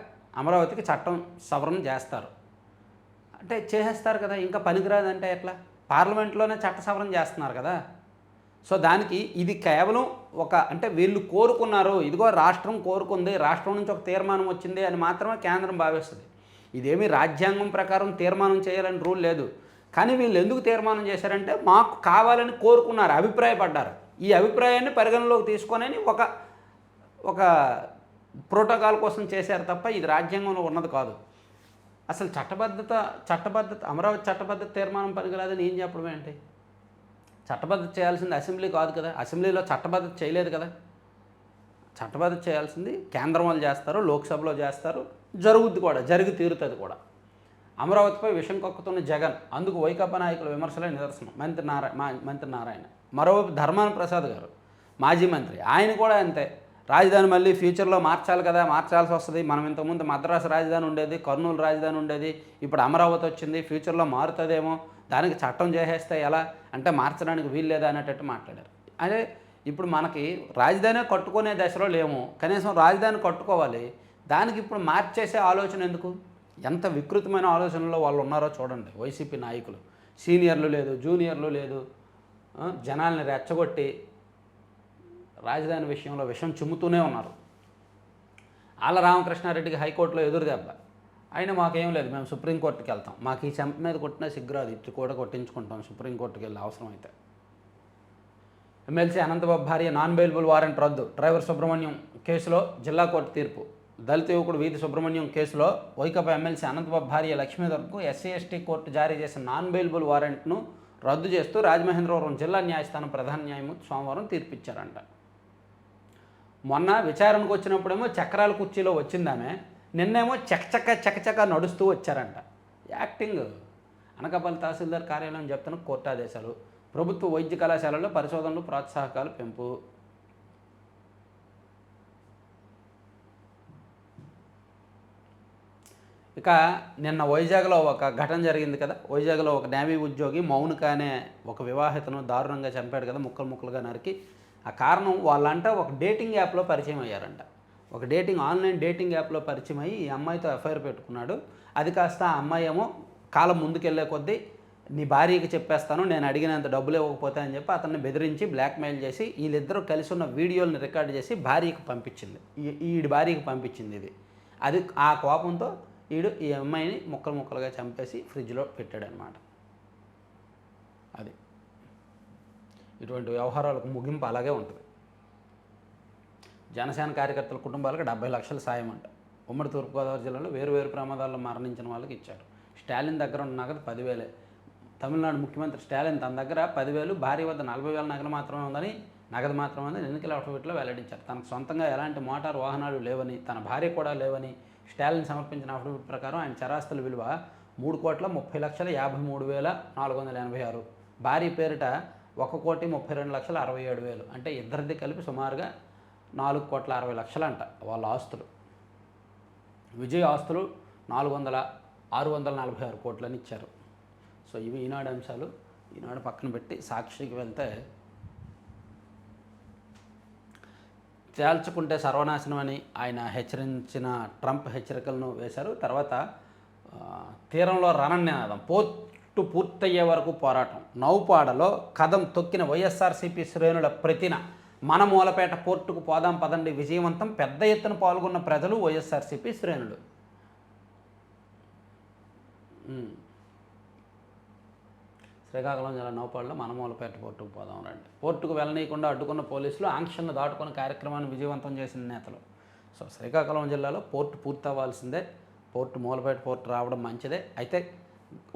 అమరావతికి చట్టం సవరణ చేస్తారు. అంటే చేసేస్తారు కదా, ఇంకా పనికిరాదంటే ఎట్లా? పార్లమెంట్లోనే చట్ట సవరణ చేస్తున్నారు కదా. సో దానికి ఇది కేవలం అంటే వీళ్ళు కోరుకున్నారు, ఇదిగో రాష్ట్రం కోరుకుంది, రాష్ట్రం నుంచి ఒక తీర్మానం వచ్చింది అని మాత్రమే కేంద్రం భావిస్తుంది. ఇదేమీ రాజ్యాంగం ప్రకారం తీర్మానం చేయాలని రూల్ లేదు. కానీ వీళ్ళు ఎందుకు తీర్మానం చేశారంటే మాకు కావాలని కోరుకున్నారు, అభిప్రాయపడ్డారు. ఈ అభిప్రాయాన్ని పరిగణలోకి తీసుకొని ఒక ప్రోటోకాల్ కోసం చేశారు తప్ప ఇది రాజ్యాంగంలో ఉన్నది కాదు. అసలు చట్టబద్ధత అమరావతి చట్టబద్ధత తీర్మానం పనికిరాదని ఏం చెప్పడం ఏంటి? చట్టబద్ధత చేయాల్సింది అసెంబ్లీ కాదు కదా, అసెంబ్లీలో చట్టబద్ధత చేయలేదు కదా. చట్టబద్ధత చేయాల్సింది కేంద్రం వాళ్ళు చేస్తారు, లోక్సభలో చేస్తారు, జరుగుద్ది కూడా, జరిగి తీరుతుంది కూడా. అమరావతిపై విషం కక్కుతున్న జగన్, అందుకు వైకాపా నాయకుల విమర్శలే నిదర్శనం. మంత్రి నారాయణ. మరోవైపు ధర్మాన ప్రసాద్ గారు, మాజీ మంత్రి, ఆయన కూడా అంతే. రాజధాని మళ్ళీ ఫ్యూచర్లో మార్చాలి కదా, మార్చాల్సి వస్తుంది. మనం ఇంతకుముందు మద్రాసు రాజధాని ఉండేది, కర్నూలు రాజధాని ఉండేది, ఇప్పుడు అమరావతి వచ్చింది, ఫ్యూచర్లో మారుతుందేమో, దానికి చట్టం చేసేస్తే ఎలా అంటే మార్చడానికి వీలు లేదా అనేటట్టు మాట్లాడారు. అదే ఇప్పుడు మనకి రాజధాని కట్టుకునే దశలో లేము, కనీసం రాజధాని కట్టుకోవాలి, దానికి ఇప్పుడు మార్చేసే ఆలోచన ఎందుకు? ఎంత వికృతమైన ఆలోచనలో వాళ్ళు ఉన్నారో చూడండి వైసీపీ నాయకులు. సీనియర్లు లేదు, జూనియర్లు లేదు, జనాల్ని రెచ్చగొట్టి రాజధాని విషయంలో విషం చిమ్ముతూనే ఉన్నారు. ఆళ్ళ రామకృష్ణారెడ్డికి హైకోర్టులో ఎదురు దెబ్బ. అయినా మాకేం లేదు, మేము సుప్రీంకోర్టుకి వెళ్తాం, మాకు ఈ చెంప మీద కొట్టినా సిగ్గురాదు, ఇటు కూడా కొట్టించుకుంటాం సుప్రీంకోర్టుకి వెళ్ళి అవసరం అయితే. ఎమ్మెల్సీ అనంతబాబు భార్య నాన్ బెయిలబుల్ వారెంట్ రద్దు. డ్రైవర్ సుబ్రహ్మణ్యం కేసులో జిల్లా కోర్టు తీర్పు. దళిత యువకుడు వీధి సుబ్రహ్మణ్యం కేసులో వైకాపా ఎమ్మెల్సీ అనంతబాబు భార్య లక్ష్మీధర్కు ఎస్సీ/ఎస్టీ కోర్టు జారీ చేసిన నాన్ బెయిలబుల్ వారెంట్ను రద్దు చేస్తూ రాజమహేంద్రవరం జిల్లా న్యాయస్థానం ప్రధాన న్యాయమూర్తి సోమవారం తీర్పిచ్చారంట. మొన్న విచారణకు వచ్చినప్పుడేమో చక్రాల కుర్చీలో వచ్చిందామే, నిన్నేమో చకచక నడుస్తూ వచ్చారంట. యాక్టింగ్. అనకాపల్లి తహసీల్దార్ కార్యాలయం చెప్తున్న కోర్టు ఆదేశాలు. ప్రభుత్వ వైద్య కళాశాలల్లో పరిశోధనలు ప్రోత్సాహకాలు పెంపు. ఇక నిన్న వైజాగ్లో ఒక ఘటన జరిగింది కదా. వైజాగ్లో ఒక నేవీ ఉద్యోగి మౌనిక అనే ఒక వివాహితను దారుణంగా చంపాడు కదా, ముక్కలుగా నరికి. ఆ కారణం వాళ్ళంట ఒక డేటింగ్ యాప్లో పరిచయం అయ్యారంట. ఒక ఆన్లైన్ డేటింగ్ యాప్లో పరిచయం అయ్యి ఈ అమ్మాయితో ఎఫ్ఐఆర్ పెట్టుకున్నాడు. అది కాస్త ఆ అమ్మాయి ఏమో కాలం ముందుకెళ్లే కొద్దీ నీ భార్యకి చెప్పేస్తాను, నేను అడిగినంత డబ్బులు ఇవ్వకపోతే అని చెప్పి అతన్ని బెదిరించి బ్లాక్మెయిల్ చేసి వీళ్ళిద్దరూ కలిసి ఉన్న వీడియోలను రికార్డ్ చేసి భార్యకి పంపించింది. ఈడి భార్యకి పంపించింది ఇది. అది ఆ కోపంతో ఈ అమ్మాయిని ముక్కలుగా చంపేసి ఫ్రిడ్జ్లో పెట్టాడనమాట. అది ఇటువంటి వ్యవహారాలకు ముగింపు అలాగే ఉంటుంది. జనసేన కార్యకర్తల కుటుంబాలకు 70 లక్షల సాయం అంట. ఉమ్మడి తూర్పుగోదావరి జిల్లాలో వేరు ప్రమాదాల్లో మరణించిన వాళ్ళకి ఇచ్చారు. స్టాలిన్ దగ్గర ఉన్న నగదు 10,000. తమిళనాడు ముఖ్యమంత్రి స్టాలిన్ తన దగ్గర 10,000, భార్య వద్ద 40,000 నగదు మాత్రమే ఉందని ఎన్నికల అఫిడవిట్లో వెల్లడించారు. తనకు సొంతంగా ఎలాంటి మోటార్ వాహనాలు లేవని, తన భార్య కూడా లేవని, స్టాలిన్ సమర్పించిన అఫిడవిట్ ప్రకారం ఆయన చరాస్తుల విలువ 3,30,53,486. భార్య పేరిట 1,32,67,000. అంటే ఇద్దరిది కలిపి సుమారుగా 4,60,00,000 అంట వాళ్ళ ఆస్తులు. విజయ్ ఆస్తులు 646 కోట్లని ఇచ్చారు. సో ఇవి ఈనాడు అంశాలు. ఈనాడు పక్కన పెట్టి సాక్షికి వెళ్తే, తేల్చుకుంటే సర్వనాశనం అని ఆయన హెచ్చరించిన ట్రంప్ హెచ్చరికలను వేశారు. తర్వాత తీరంలో రణనినాదం, పోర్టు పూర్తయ్యే వరకు పోరాటం. నౌపాడలో కదం తొక్కిన వైఎస్ఆర్సీపీ శ్రేణుల ప్రతిన మన మూలపేట పోర్టుకు పోదాం పదండి విజయవంతం. పెద్ద ఎత్తున పాల్గొన్న ప్రజలు, వైఎస్ఆర్సీపీ శ్రేణులు. శ్రీకాకుళం జిల్లా నౌపాడులో మన మూలపేట పోర్టుకు పోదాం రండి. పోర్టుకు వెళ్ళనీయకుండా అడ్డుకున్న పోలీసులు, ఆంక్షలను దాటుకున్న కార్యక్రమాన్ని విజయవంతం చేసిన నేతలు. సో శ్రీకాకుళం జిల్లాలో పోర్టు పూర్తవ్వాల్సిందే. పోర్టు మూలపేట పోర్టు రావడం మంచిదే. అయితే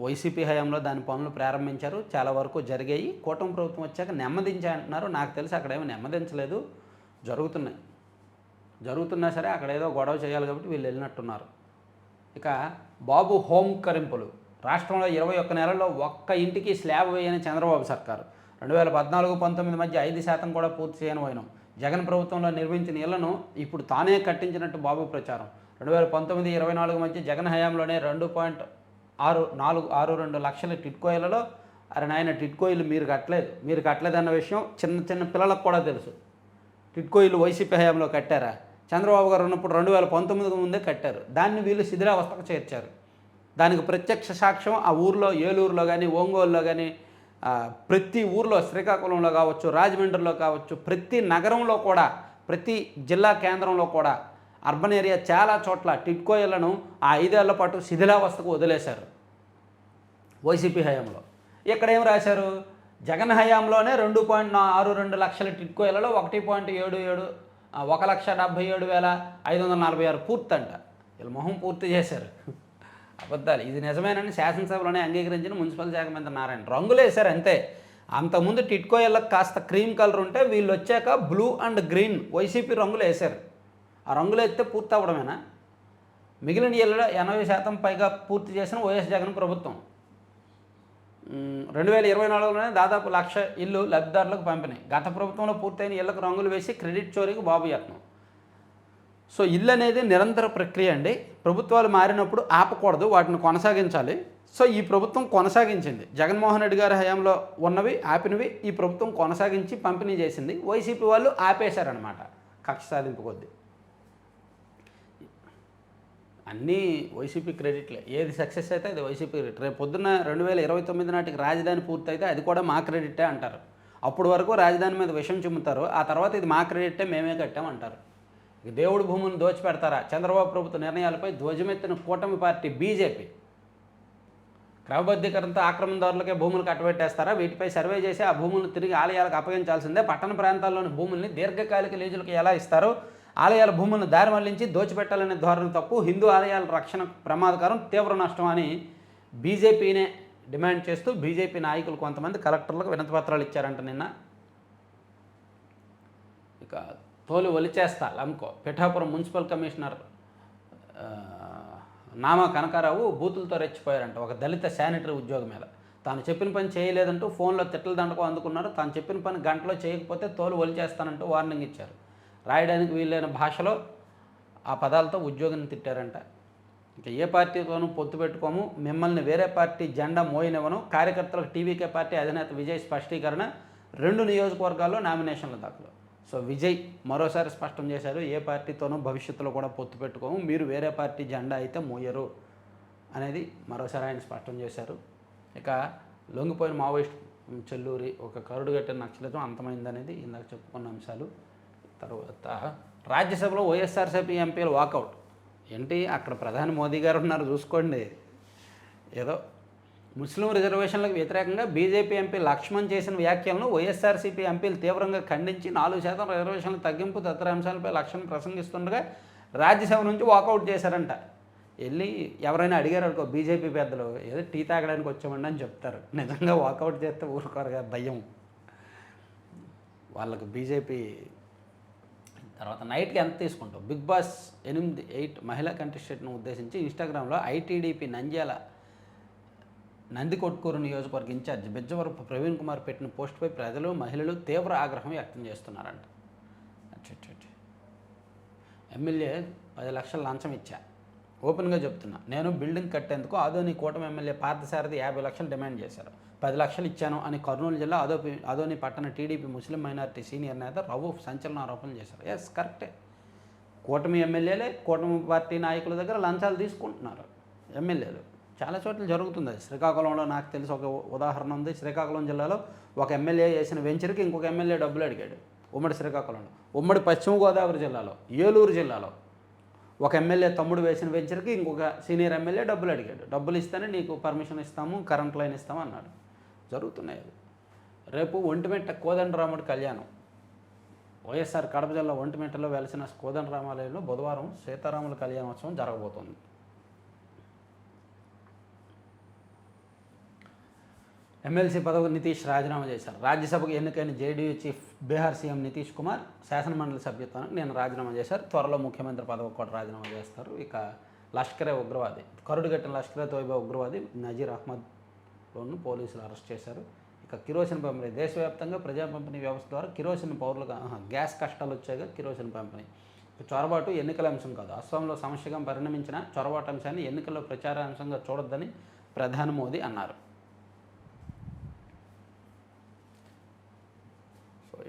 వైసీపీ హయాంలో దాని పనులు ప్రారంభించారు, చాలా వరకు జరిగాయి. కూటమి ప్రభుత్వం వచ్చాక నెమ్మదించాయంటున్నారు. నాకు తెలిసి అక్కడేమీ నెమ్మదించలేదు, జరుగుతున్నా సరే అక్కడ ఏదో గొడవ చేయాలి కాబట్టి వీళ్ళు వెళ్ళినట్టున్నారు. ఇక బాబు హోంకరింపులు. రాష్ట్రంలో 21 నెలల్లో ఒక్క ఇంటికి స్లాబ్ వేయని చంద్రబాబు సర్కారు. 2014-19 మధ్య 5% కూడా పూర్తి చేయని వైనం. జగన్ ప్రభుత్వంలో నిర్మించిన ఇళ్లను ఇప్పుడు తానే కట్టించినట్టు బాబు ప్రచారం. 2019-24 మధ్య జగన్ హయాంలోనే 2.462 లక్షల టిట్కో ఇళ్లలో, అరే నాయన టిట్కో ఇల్లు మీరు కట్టలేదన్న విషయం చిన్న పిల్లలకు కూడా తెలుసు. టిట్కో ఇల్లు వైసీపీ హయాంలో కట్టారా? చంద్రబాబు గారు ఉన్నప్పుడు 2019 ముందే కట్టారు. దాన్ని వీళ్ళు శిథిలావస్థకు చేర్చారు. దానికి ప్రత్యక్ష సాక్ష్యం ఆ ఊర్లో, ఏలూరులో కానీ, ఒంగోలులో కానీ, ప్రతి ఊర్లో, శ్రీకాకుళంలో కావచ్చు, రాజమండ్రిలో కావచ్చు, ప్రతి నగరంలో కూడా, ప్రతి జిల్లా కేంద్రంలో కూడా, అర్బన్ ఏరియా చాలా చోట్ల టిట్కో ఇళ్లను ఆ 5 ఏళ్ల పాటు శిథిలావస్థకు వదిలేశారు వైసీపీ హయాంలో. ఇక్కడ ఏం రాశారు? జగన్ హయాంలోనే 2.62 లక్షల టిట్కో ఇళ్లలో 1,77,546 పూర్తంట. వీళ్ళు మొహం పూర్తి చేశారు. అబద్ధాలు. ఇది నిజమేనని శాసనసభలోనే అంగీకరించిన మున్సిపల్ శాఖ మంత్రి నారాయణ. రంగులు వేశారు అంతే. అంతకుముందు టిట్కో ఇళ్ళకి కాస్త క్రీమ్ కలర్ ఉంటే వీళ్ళు వచ్చాక బ్లూ అండ్ గ్రీన్ వైసీపీ రంగులు వేశారు. ఆ రంగులు వేస్తే పూర్తి అవ్వడమేనా? మిగిలిన ఇళ్ళలో 80% పైగా పూర్తి చేసిన వైఎస్ జగన్ ప్రభుత్వం. 2024లోనే దాదాపు 1,00,000 ఇల్లు లబ్ధిదారులకు పంపిణీ. గత ప్రభుత్వంలో పూర్తయిన ఇళ్లకు రంగులు వేసి క్రెడిట్ చోరీకి బాబు యత్నం. సో ఇల్లు అనేది నిరంతర ప్రక్రియ అండి. ప్రభుత్వాలు మారినప్పుడు ఆపకూడదు, వాటిని కొనసాగించాలి. సో ఈ ప్రభుత్వం కొనసాగించింది. జగన్మోహన్ రెడ్డి గారి హయాంలో ఉన్నవి ఆపినవి ఈ ప్రభుత్వం కొనసాగించి పంపిణీ చేసింది. వైసీపీ వాళ్ళు ఆపేశారనమాట కక్ష సాధింపు కొద్దీ. అన్నీ వైసీపీ క్రెడిట్లే. ఏది సక్సెస్ అయితే అది వైసీపీ క్రెడిట్. రేపు పొద్దున్న 2029 నాటికి రాజధాని పూర్తయితే అది కూడా మా క్రెడిటే అంటారు. అప్పుడు వరకు రాజధాని మీద విషం చిమ్ముతారు. ఆ తర్వాత ఇది మా క్రెడిటే, మేమే కట్టామంటారు. దేవుడి భూములను దోచిపెడతారా? చంద్రబాబు ప్రభుత్వ నిర్ణయాలపై ధ్వజమెత్తిన కూటమి పార్టీ బీజేపీ. క్రమబద్ధీకరణతో ఆక్రమణదారులకే భూములు కట్టబెట్టేస్తారా? వీటిపై సర్వే చేసి ఆ భూములను తిరిగి ఆలయాలకు అప్పగించాల్సిందే. పట్టణ ప్రాంతాల్లోని భూముల్ని దీర్ఘకాలిక లీజులకు ఎలా ఇస్తారు? ఆలయాల భూములను దారి మళ్లించి దోచిపెట్టాలనే ధోరణి తప్పు. హిందూ ఆలయాల రక్షణ ప్రమాదకరం, తీవ్ర నష్టం అని బీజేపీనే డిమాండ్ చేస్తూ బీజేపీ నాయకులు కొంతమంది కలెక్టర్లకు వినతిపత్రాలు ఇచ్చారంట నిన్న. ఇక తోలు ఒలిచేస్తా లంకో. పిఠాపురం మున్సిపల్ కమిషనర్ నామా కనకారావు బూతులతో రెచ్చిపోయారంట ఒక దళిత శానిటరీ ఉద్యోగి మీద. తాను చెప్పిన పని చేయలేదంటూ ఫోన్లో తిట్టల దండకం అందుకున్నారు. తాను చెప్పిన పని గంటలో చేయకపోతే తోలు ఒలిచేస్తానంటూ వార్నింగ్ ఇచ్చారు. రాయడానికి వీలైన భాషలో ఆ పదాలతో ఉద్యోగిని తిట్టారంట. ఇంకా ఏ పార్టీతోనూ పొత్తు పెట్టుకోము, మిమ్మల్ని వేరే పార్టీ జెండా మోయనివ్వను. కార్యకర్తలకు టీవీకే పార్టీ అధినేత విజయ్ స్పష్టీకరణ. 2 నియోజకవర్గాల్లో నామినేషన్ల దాఖలు. సో విజయ్ మరోసారి స్పష్టం చేశారు, ఏ పార్టీతోనూ భవిష్యత్తులో కూడా పొత్తు పెట్టుకోము, మీరు వేరే పార్టీ జెండా అయితే మోయరు అనేది మరోసారి ఆయన స్పష్టం చేశారు. ఇక లొంగిపోయిన మావోయిస్ట్ చెల్లూరి ఒక కరుడు కట్టిన నక్సలిజం అంతమైందనేది ఇందాక చెప్పుకున్న అంశాలు. తర్వాత రాజ్యసభలో వైఎస్ఆర్సీపీ ఎంపీలు వాకౌట్. ఏంటి అక్కడ ప్రధాని మోదీ గారు ఉన్నారు చూసుకోండి. ఏదో ముస్లిం రిజర్వేషన్లకు వ్యతిరేకంగా బీజేపీ ఎంపీ లక్ష్మణ్ చేసిన వ్యాఖ్యలను వైఎస్ఆర్సీపీ ఎంపీలు తీవ్రంగా ఖండించి 4% రిజర్వేషన్ల తగ్గింపు తదితర అంశాలపై లక్ష్మణ్ ప్రసంగిస్తుండగా రాజ్యసభ నుంచి వాకౌట్ చేశారంట. వెళ్ళి ఎవరైనా అడిగారు అనుకో బీజేపీ పెద్దలు, ఏదో టీ తాగడానికి వచ్చామండి అని చెప్తారు. నిజంగా వాకౌట్ చేస్తే ఊరుకోరుగా, భయం వాళ్ళకు. బీజేపీ తర్వాత నైట్కి ఎంత తీసుకుంటావు? బిగ్ బాస్ 8 మహిళా కంటెస్టెంట్ను ఉద్దేశించి ఇన్స్టాగ్రామ్లో ఐటీడీపీ నంద్యాల నందికొట్కూరు నియోజకవర్గ ఇన్ఛార్జ్ బెజ్జవరపు ప్రవీణ్ కుమార్ పెట్టిన పోస్టుపై ప్రజలు మహిళలు తీవ్ర ఆగ్రహం వ్యక్తం చేస్తున్నారంట. ఎమ్మెల్యే 10 లక్షల లంచం ఇచ్చా, ఓపెన్గా చెప్తున్నా, నేను బిల్డింగ్ కట్టేందుకు ఆదోని కూటమి ఎమ్మెల్యే పార్థసారథి 50 లక్షలు డిమాండ్ చేశారు, 10 లక్షలు ఇచ్చాను అని కర్నూలు జిల్లా ఆదోని పట్టణ టీడీపీ ముస్లిం మైనారిటీ సీనియర్ నేత రవూఫ్ సంచలన ఆరోపణలు చేశారు. ఎస్, కరెక్టే. కూటమి ఎమ్మెల్యేలే కూటమి పార్టీ నాయకుల దగ్గర లంచాలు తీసుకుంటున్నారు ఎమ్మెల్యేలు. చాలా చోట్ల జరుగుతుంది అది. శ్రీకాకుళంలో నాకు తెలిసి ఒక ఉదాహరణ ఉంది. శ్రీకాకుళం జిల్లాలో ఒక ఎమ్మెల్యే చేసిన వెంచర్కి ఇంకొక ఎమ్మెల్యే డబ్బులు అడిగాడు. ఉమ్మడి శ్రీకాకుళంలో. ఉమ్మడి పశ్చిమ గోదావరి జిల్లాలో, ఏలూరు జిల్లాలో ఒక ఎమ్మెల్యే తమ్ముడు వేసిన వెంచర్కి ఇంకొక సీనియర్ ఎమ్మెల్యే డబ్బులు అడిగాడు. డబ్బులు ఇస్తేనే నీకు పర్మిషన్ ఇస్తాము, కరెంట్ లైన్ ఇస్తాము అన్నాడు. జరుగుతున్నాయి అది. రేపు ఒంటిమిట్ట కోదండరాముడి కళ్యాణం. వైఎస్ఆర్ కడప జిల్లా ఒంటిమిట్టలో వెలిసిన కోదండరామాలయంలో బుధవారం సీతారాముల కళ్యాణోత్సవం జరగబోతోంది. ఎమ్మెల్సీ పదవి నితీష్ రాజీనామా చేశారు. రాజ్యసభకు ఎన్నికైన JDU chief Bihar CM Nitish Kumar శాసనమండలి సభ్యత్వానికి నేను రాజీనామా చేశారు. త్వరలో ముఖ్యమంత్రి పదవి కూడా రాజీనామా చేస్తారు. ఇక లష్కరే ఉగ్రవాది, కరుడుగట్టిన లష్కరే తోయిబా ఉగ్రవాది నజీర్ అహ్మద్ను పోలీసులు అరెస్ట్ చేశారు. ఇక కిరోసిన్ పంపిణీ. దేశవ్యాప్తంగా ప్రజా పంపిణీ వ్యవస్థ ద్వారా కిరోసిన్ పౌరులుగా గ్యాస్ కష్టాలు వచ్చాయిగా కిరోసిన్ పంపిణీ. చొరబాటు ఎన్నికల అంశం కాదు. అస్సాంలో సమస్యగా పరిణమించిన చొరబాటు అంశాన్ని ఎన్నికల్లో ప్రచారాంశంగా చూడొద్దని ప్రధాని మోదీ అన్నారు.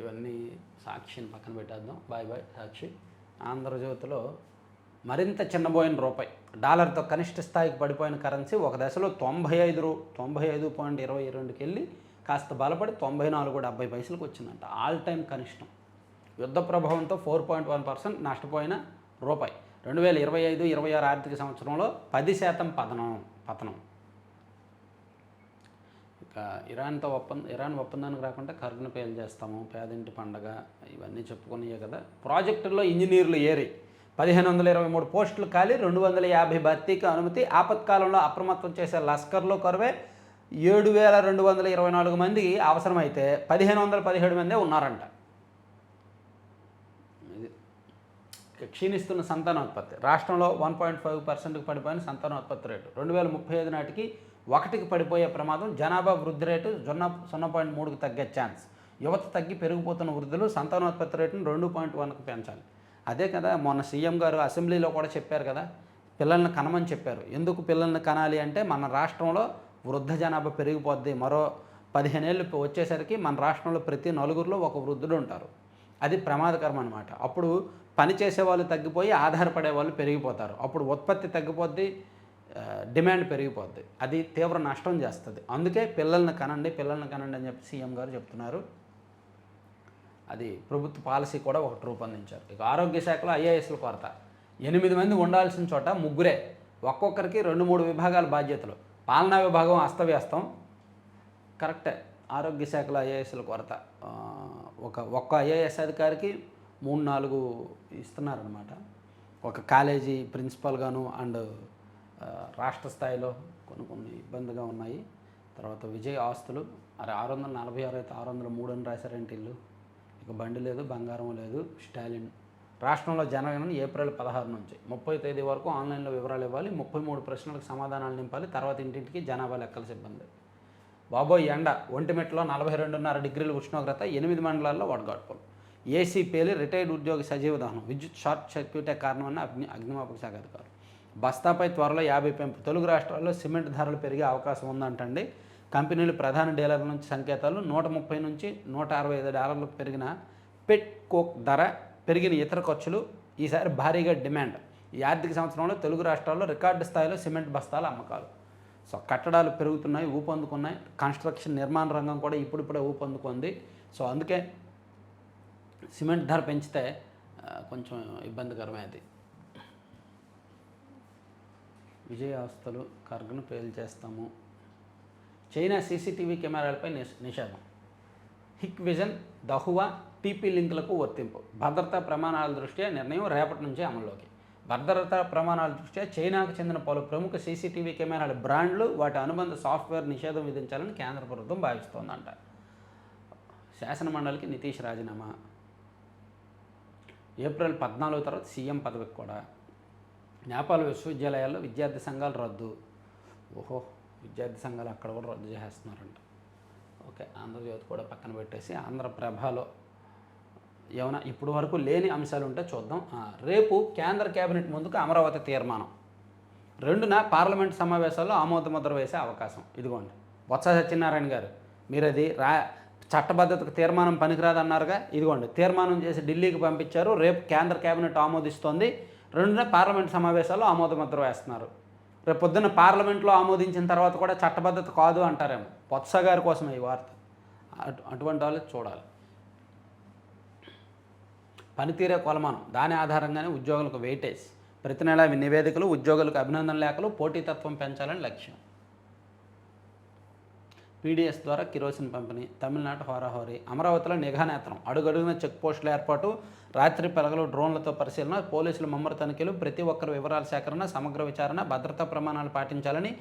ఇవన్నీ సాక్షిని పక్కన పెట్టేద్దాం. బాయ్ బాయ్ సాక్షి. ఆంధ్రజ్యోతిలో మరింత చిన్నబోయిన రూపాయి, డాలర్తో కనిష్ట స్థాయికి పడిపోయిన కరెన్సీ ఒక దశలో 95.22కి వెళ్ళి కాస్త బలపడి 94.70 వచ్చిందంట. ఆల్ టైమ్ కనిష్టం. యుద్ధ ప్రభావంతో 4.1% నష్టపోయిన రూపాయి. 2025-26 ఆర్థిక సంవత్సరంలో 10% పతనం. ఇక ఇరాన్ ఒప్పందానికి రాకుండా కర్గును పేలు చేస్తాము, పేదింటి పండగ, ఇవన్నీ చెప్పుకున్నాయే కదా. ప్రాజెక్టుల్లో ఇంజనీర్లు ఏరి 1523 పోస్టులు ఖాళీ, 250 భర్తీకి అనుమతి. ఆపత్కాలంలో అప్రమత్తం చేసే లస్కర్లో కరువే 7224 మంది అవసరమైతే 1517 మందే ఉన్నారంట. ఇది క్షీణిస్తున్న సంతానోత్పత్తి. రాష్ట్రంలో 1.5%కి పడిపోయిన సంతానోత్పత్తి రేటు 2035 నాటికి 1కి పడిపోయే ప్రమాదం. జనాభా వృద్ధి రేటు 0.3కి తగ్గే ఛాన్స్. యువత తగ్గి పెరిగిపోతున్న వృద్ధులు సంతానోత్పత్తి రేటును 2.1కి పెంచాలి. అదే కదా మొన్న సీఎం గారు అసెంబ్లీలో కూడా చెప్పారు కదా, పిల్లల్ని కనమని చెప్పారు. ఎందుకు పిల్లల్ని కనాలి అంటే మన రాష్ట్రంలో వృద్ధ జనాభా పెరిగిపోద్ది. మరో 15 ఏళ్ళు వచ్చేసరికి మన రాష్ట్రంలో ప్రతి నలుగురిలో ఒక వృద్ధుడు ఉంటారు. అది ప్రమాదకరం అనమాట. అప్పుడు పని చేసేవాళ్ళు తగ్గిపోయి ఆధారపడే వాళ్ళు పెరిగిపోతారు. అప్పుడు ఉత్పత్తి తగ్గిపోద్ది, డిమాండ్ పెరిగిపోద్ది. అది తీవ్ర నష్టం చేస్తుంది. అందుకే పిల్లల్ని కనండి అని చెప్పి సీఎం గారు చెప్తున్నారు. అది ప్రభుత్వ పాలసీ కూడా ఒకటి రూపొందించారు. ఇక ఆరోగ్య శాఖలో ఐఏఎస్ల కొరత. 8 మంది ఉండాల్సిన చోట 3, ఒక్కొక్కరికి 2-3 విభాగాల బాధ్యతలు. పాలనా విభాగం అస్తవ్యస్తం. కరెక్టే. ఆరోగ్య శాఖలో ఐఏఎస్ల కొరత. ఒక్క ఐఏఎస్ అధికారికి 3-4 ఇస్తున్నారనమాట. ఒక కాలేజీ ప్రిన్సిపల్గాను అండ్ రాష్ట్ర స్థాయిలో కొన్ని ఇబ్బందిగా ఉన్నాయి. తర్వాత విజయ్ ఆస్తులు 646 అయితే 603 అని రాశారంటే ఇల్లు. ఇక బండి లేదు, బంగారం లేదు. స్టాలిన్. రాష్ట్రంలో జనగణన ఏప్రిల్ 16 నుంచి 30 తేదీ వరకు ఆన్లైన్లో వివరాలు ఇవ్వాలి. 33 ప్రశ్నలకు సమాధానాలు నింపాలి. తర్వాత ఇంటింటికి జనాభా లెక్కల సిబ్బంది. బాబోయ్ ఎండ. ఒంటిమిట్టలో 42.5 డిగ్రీల ఉష్ణోగ్రత. 8 మండలాల్లో వడగాడ్పులు. ఏసీ పేలి రిటైర్డ్ ఉద్యోగి సజీవ దహనం. విద్యుత్ షార్ట్ సర్క్యూటే కారణమన్న అగ్నిమాపక శాఖ అధికారులు. బస్తాపై త్వరలో 50 పెంపు. తెలుగు రాష్ట్రాల్లో సిమెంట్ ధరలు పెరిగే అవకాశం ఉందంటండి. కంపెనీలు ప్రధాన డీలర్ల నుంచి సంకేతాలు. 130 నుంచి 165 డాలర్లకు పెరిగిన పెట్ కోక్ ధర. పెరిగిన ఇతర ఖర్చులు. ఈసారి భారీగా డిమాండ్. ఈ ఆర్థిక సంవత్సరంలో తెలుగు రాష్ట్రాల్లో రికార్డు స్థాయిలో సిమెంట్ బస్తాల అమ్మకాలు. సో కట్టడాలు పెరుగుతున్నాయి, ఊపందుకున్నాయి. కన్స్ట్రక్షన్ నిర్మాణ రంగం కూడా ఇప్పుడిప్పుడే ఊపందుకుంది. సో అందుకే సిమెంట్ ధర పెంచితే కొంచెం ఇబ్బందికరమైనది. విజయ ఆస్తులు కర్గను పేలు చేస్తాము. చైనా సీసీటీవీ కెమెరాలపై నిషేధం. హిక్ విజన్, దహువా, టీపీ లింకులకు వర్తింపు. భద్రతా ప్రమాణాల దృష్ట్యా నిర్ణయం రేపటి నుంచే అమల్లోకి. భద్రతా ప్రమాణాల దృష్ట్యా చైనాకు చెందిన పలు ప్రముఖ సీసీటీవీ కెమెరాల బ్రాండ్లు, వాటి అనుబంధ సాఫ్ట్వేర్ నిషేధం విధించాలని కేంద్ర ప్రభుత్వం భావిస్తోందంట. శాసనమండలికి నితీష్ రాజీనామా. ఏప్రిల్ 14 తర్వాత సీఎం పదవికి కూడా. నేపాల్ విశ్వవిద్యాలయాల్లో విద్యార్థి సంఘాలు రద్దు. ఓహో, విద్యార్థి సంఘాలు అక్కడ కూడా రద్దు చేస్తున్నారంట. ఓకే, ఆంధ్రజ్యోతి కూడా పక్కన పెట్టేసి ఆంధ్రప్రభలో ఏమైనా ఇప్పుడు వరకు లేని అంశాలు ఉంటే చూద్దాం. రేపు కేంద్ర కేబినెట్ ముందుకు అమరావతి తీర్మానం. 2న పార్లమెంట్ సమావేశాల్లో ఆమోదముద్ర వేసే అవకాశం. ఇదిగోండి, బొత్స సత్యనారాయణ గారు, మీరు అది చట్టబద్ధతకు తీర్మానం పనికిరాదన్నారుగా, ఇదిగోండి తీర్మానం చేసి ఢిల్లీకి పంపించారు. రేపు కేంద్ర కేబినెట్ ఆమోదిస్తోంది. 2న పార్లమెంట్ సమావేశాల్లో ఆమోదముద్ర వేస్తున్నారు. రేపు పొద్దున్న పార్లమెంట్లో ఆమోదించిన తర్వాత కూడా చట్టబద్ధత కాదు అంటారేమో. బొత్స గారి కోసమే ఈ వార్త. అటువంటి వాళ్ళు చూడాలి. పనితీరే కొలమానం, దాని ఆధారంగానే ఉద్యోగులకు వెయిటేజ్. ప్రతి నెల నివేదికలు, ఉద్యోగులకు అభినందన లేఖలు, పోటీతత్వం పెంచాలని లక్ష్యం. పీడీఎస్ ద్వారా కిరోసిన్ పంపిణీ. తమిళనాడు హోరాహోరీ. అమరావతిలో నిఘా నేత్రం. అడుగడుగున చెక్ పోస్టుల ఏర్పాటు. రాత్రి పగలు డ్రోన్లతో పరిశీలన. పోలీసుల ముమ్మర తనిఖీలు. ప్రతి ఒక్కరు వివరాల సేకరణ, సమగ్ర విచారణ, భద్రతా ప్రమాణాలు పాటించాలని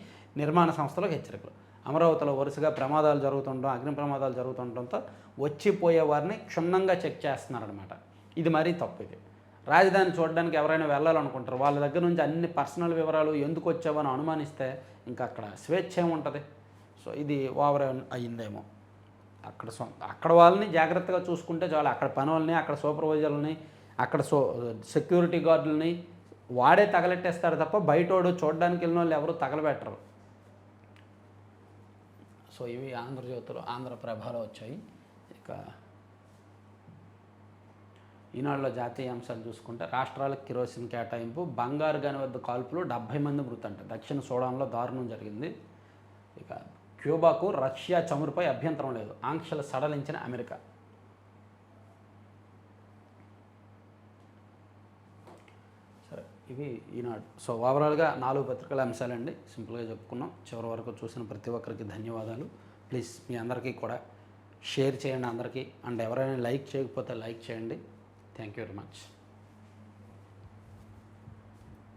నిర్మాణ సంస్థలకు హెచ్చరికలు. అమరావతిలో వరుసగా ప్రమాదాలు జరుగుతుండడం, అగ్ని ప్రమాదాలు జరుగుతుండటంతో వచ్చిపోయే వారిని క్షుణ్ణంగా చెక్ చేస్తున్నారనమాట. ఇది మరీ తప్పు. ఇది రాజధాని చూడడానికి ఎవరైనా వెళ్ళాలనుకుంటారు, వాళ్ళ దగ్గర నుంచి అన్ని పర్సనల్ వివరాలు ఎందుకు వచ్చావని అనుమానిస్తే ఇంకా అక్కడ స్వేచ్ఛ ఏముంటుంది. సో ఇది ఓవర్ అయ్యిందేమో. అక్కడ వాళ్ళని జాగ్రత్తగా చూసుకుంటే చాలు. అక్కడ పని వాళ్ళని, అక్కడ సూపర్వైజర్లని, అక్కడ సెక్యూరిటీ గార్డులని వాడే తగలెట్టేస్తారు తప్ప బయటోడు చూడడానికి వెళ్ళిన వాళ్ళు ఎవరు తగలబెట్టరు. సో ఇవి ఆంధ్రజ్యోతిలో, ఆంధ్రప్రభలో వచ్చాయి. ఇక ఈనాడులో జాతీయ అంశాలు చూసుకుంటే రాష్ట్రాలకు కిరోసిన్ కేటాయింపు. బంగారు గని వద్ద కాల్పులు, 70 మంది మృతంట. దక్షిణ సూడాన్లో దారుణం జరిగింది. ఇక క్యూబాకు రష్యా చమురుపై అభ్యంతరం లేదు, ఆంక్షలు సడలించిన అమెరికా. సరే, ఇవి ఈనాడు. సో ఓవరాల్గా 4 పత్రికల అంశాలండి, సింపుల్గా చెప్పుకున్నాం. చివరి వరకు చూసిన ప్రతి ఒక్కరికి ధన్యవాదాలు. ప్లీజ్ మీ అందరికీ కూడా షేర్ చేయండి అందరికీ. అండ్ ఎవరైనా లైక్ చేయకపోతే లైక్ చేయండి. Thank you very much.